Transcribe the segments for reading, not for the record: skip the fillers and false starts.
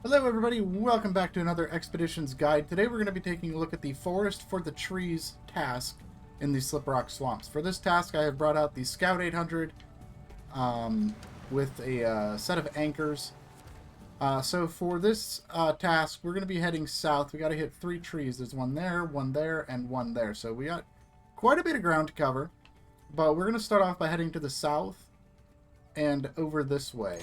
Hello everybody, welcome back to another Expeditions Guide. Today we're going to be taking a look at the Forest for the Trees task in the SlipRock Swamps. For this task I have brought out the Scout 800 with a set of anchors. So for this task we're going to be heading south. We got to hit 3 trees. There's one there, and one there. So we got quite a bit of ground to cover. But we're going to start off by heading to the south and over this way.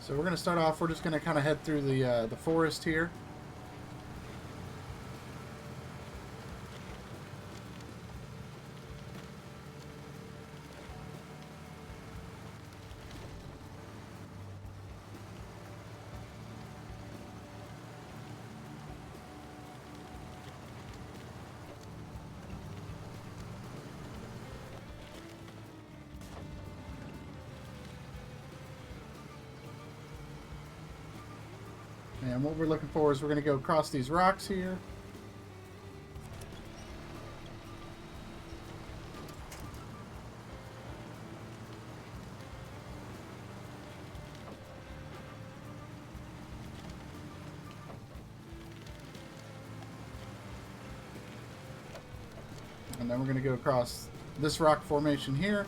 So we're going to start off, we're just going to kind of head through the forest here. And what we're looking for is we're going to go across these rocks here. And then we're going to go across this rock formation here.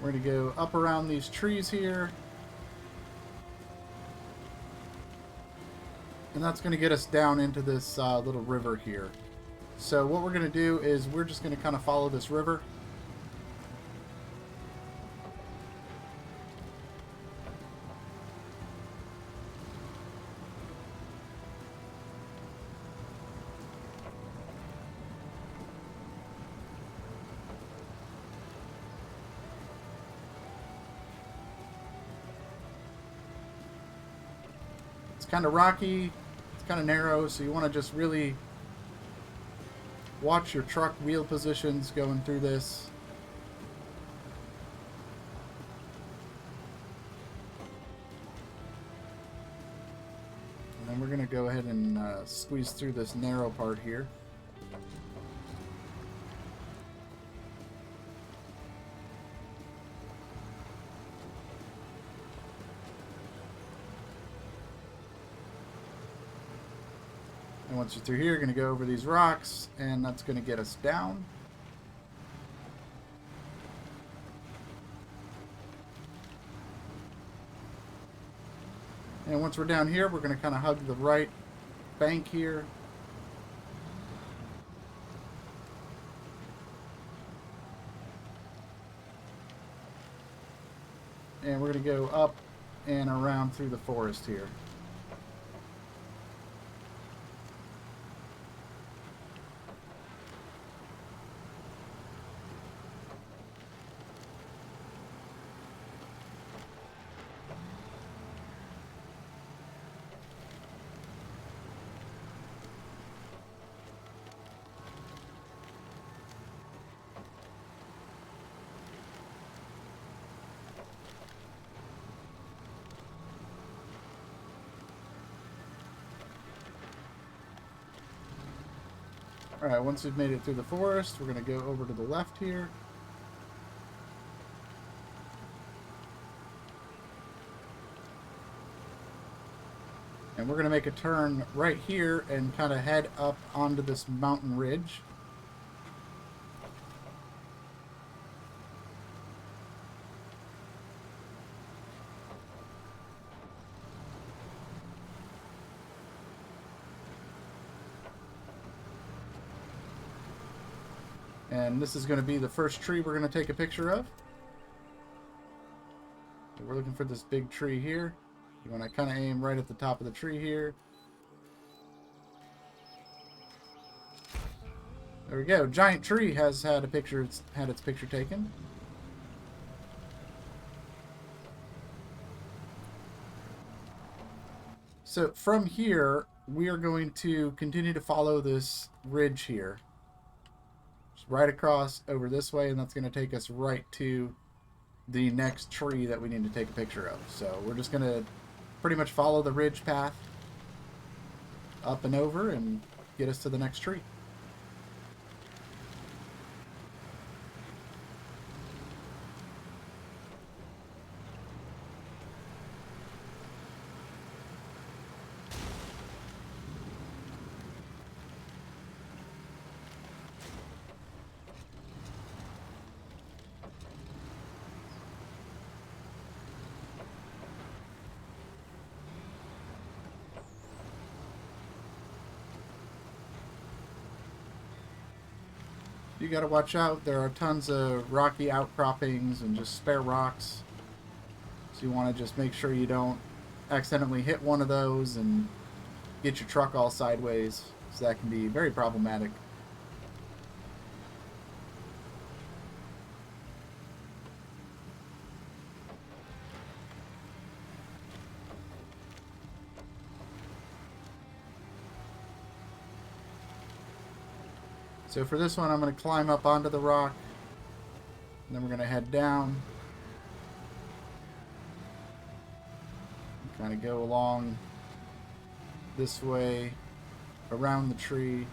We're going to go up around these trees here. And that's going to get us down into this little river here. So what we're going to do is we're just going to kind of follow this river. It's kind of rocky, it's kind of narrow, so you want to just really watch your truck wheel positions going through this. And then we're going to go ahead and squeeze through this narrow part here. And once you're through here, you're going to go over these rocks, and that's going to get us down. And once we're down here, we're going to kind of hug the right bank here. And we're going to go up and around through the forest here. Alright, once we've made it through the forest, we're going to go over to the left here. And we're going to make a turn right here and kind of head up onto this mountain ridge. And this is going to be the first tree we're going to take a picture of. So we're looking for this big tree here. You want to kind of aim right at the top of the tree here. There we go. Giant tree has had a picture. It's had its picture taken. So from here, we are going to continue to follow this ridge here. Just right across over this way, and that's going to take us right to the next tree that we need to take a picture of. So we're just going to pretty much follow the ridge path up and over and get us to the next tree. You gotta watch out. There are tons of rocky outcroppings and just spare rocks. So you want to just make sure you don't accidentally hit one of those and get your truck all sideways. So that can be very problematic. So for this one, I'm going to climb up onto the rock, and then we're going to head down. Kind of go along this way, around the tree.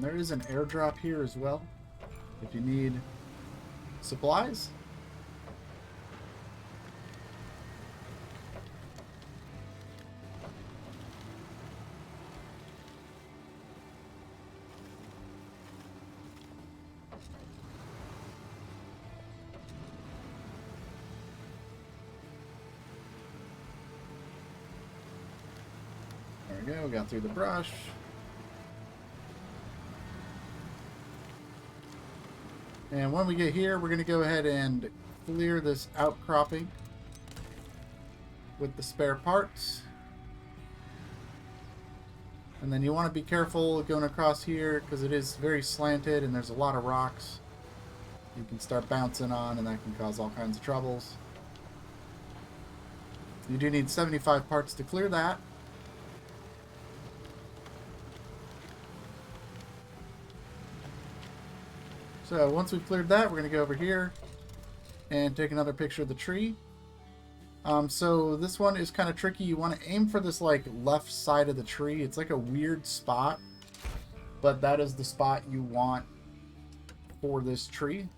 There is an airdrop here as well, if you need supplies. There we go, got through the brush. And when we get here, we're going to go ahead and clear this outcropping with the spare parts. And then you want to be careful going across here because it is very slanted and there's a lot of rocks you can start bouncing on, and that can cause all kinds of troubles. You do need 75 parts to clear that. So once we've cleared that, we're going to go over here and take another picture of the tree. So this one is kind of tricky. You want to aim for this like left side of the tree. It's like a weird spot, but that is the spot you want for this tree.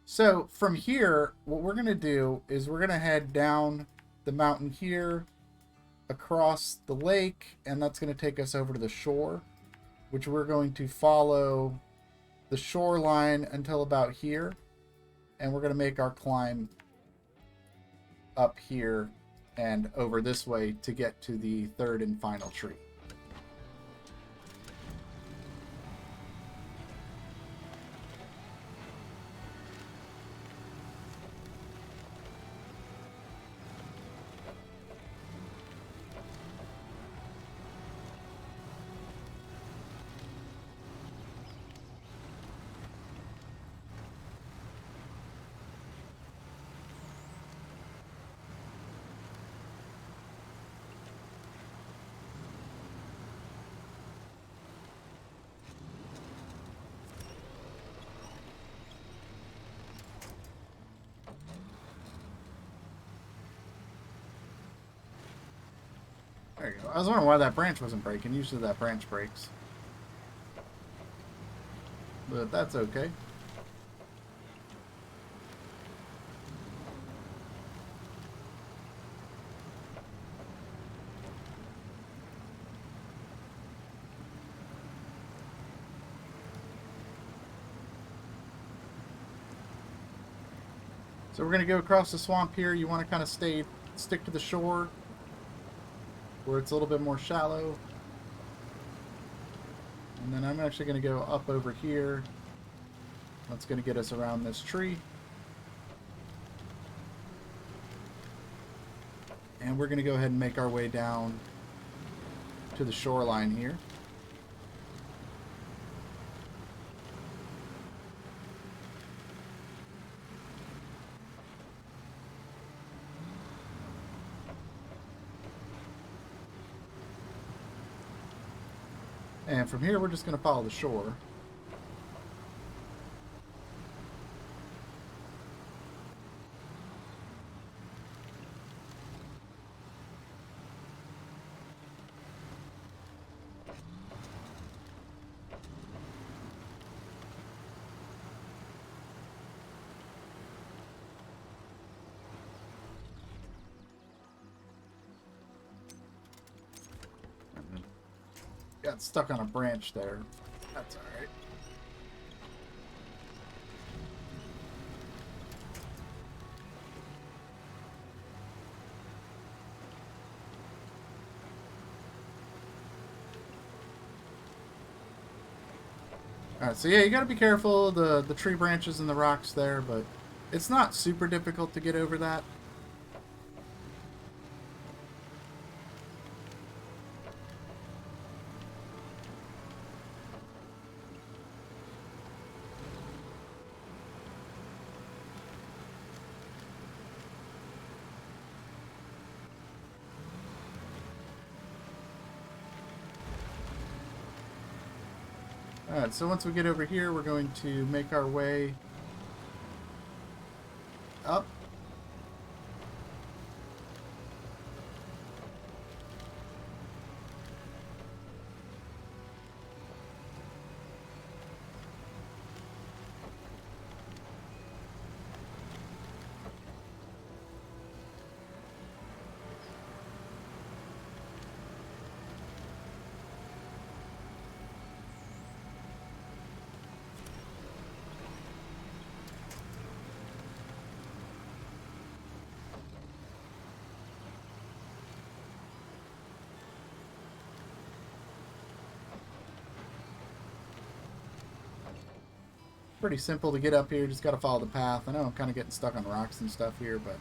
So from here, what we're going to do is we're going to head down the mountain here, across the lake, and that's going to take us over to the shore, which we're going to follow the shoreline until about here, and we're going to make our climb up here and over this way to get to the third and final tree. There you go. I was wondering why that branch wasn't breaking. Usually that branch breaks. But that's okay. So we're going to go across the swamp here. You want to kind of stick to the shore where it's a little bit more shallow. And then I'm actually going to go up over here. That's going to get us around this tree. And we're going to go ahead and make our way down to the shoreline here. And from here, we're just going to follow the shore. Got stuck on a branch there. That's alright. Alright, so yeah, you gotta be careful of the tree branches and the rocks there, but it's not super difficult to get over that. Alright, so once we get over here, we're going to make our way up. Pretty simple to get up here, just gotta follow the path. I know I'm kind of getting stuck on rocks and stuff here, but...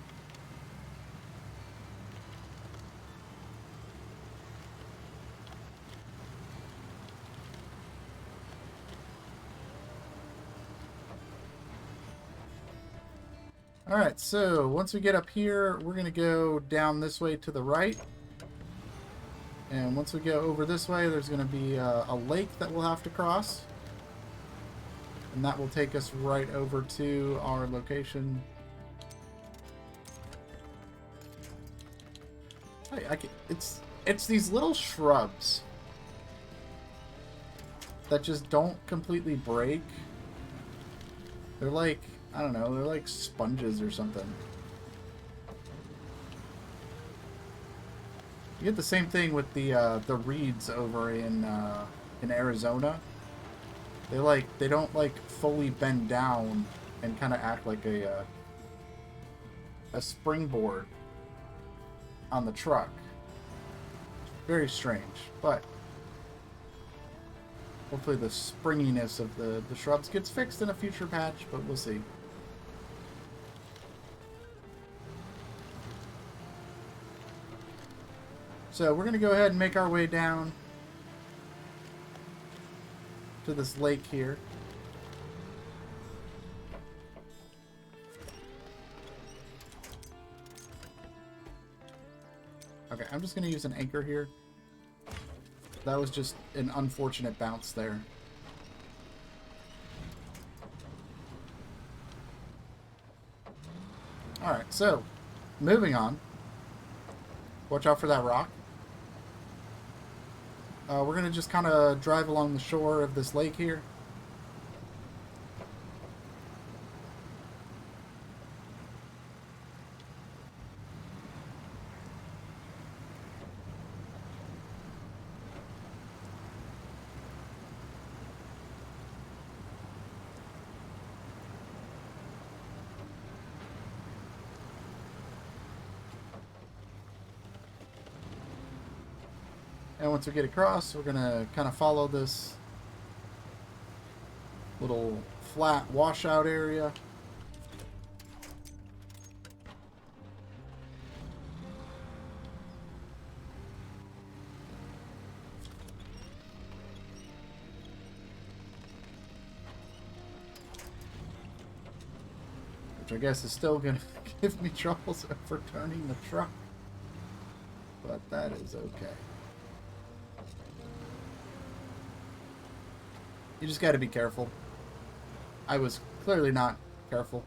Alright, so once we get up here, we're gonna go down this way to the right. And once we go over this way, there's gonna be a lake that we'll have to cross. And that will take us right over to our location. Hey, it's these little shrubs that just don't completely break. They're like, I don't know, they're like sponges or something. You get the same thing with the reeds over in Arizona. They don't like fully bend down and kind of act like a springboard on the truck. Very strange, but hopefully the springiness of the shrubs gets fixed in a future patch, but we'll see. So we're going to go ahead and make our way down to this lake here. Okay, I'm just going to use an anchor here. That was just an unfortunate bounce there. Alright, so, moving on. Watch out for that rock. We're going to just kind of drive along the shore of this lake here. And once we get across, we're going to kind of follow this little flat washout area. Which I guess is still going to give me troubles overturning the truck. But that is okay. You just got to be careful. I was clearly not careful.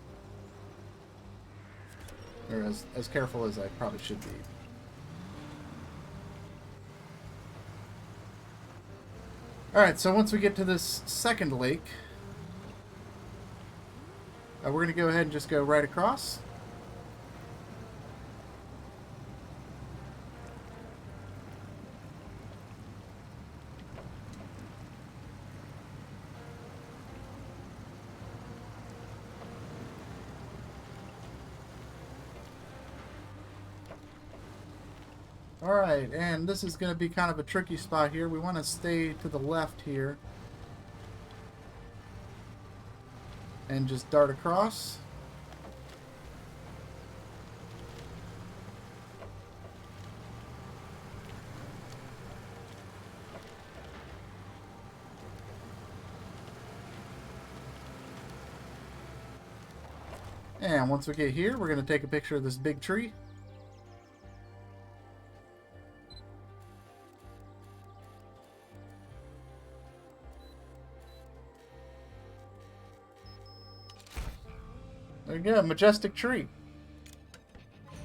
Or as careful as I probably should be. Alright, so once we get to this second lake, we're going to go ahead and just go right across. Alright, and this is going to be kind of a tricky spot here. We want to stay to the left here. And just dart across. And once we get here, we're going to take a picture of this big tree. There you go, majestic tree.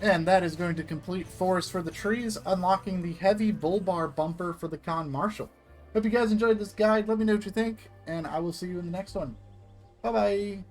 And that is going to complete Forest for the Trees, unlocking the heavy bull bar bumper for the Con Marshal. Hope you guys enjoyed this guide. Let me know what you think, and I will see you in the next one. Bye-bye.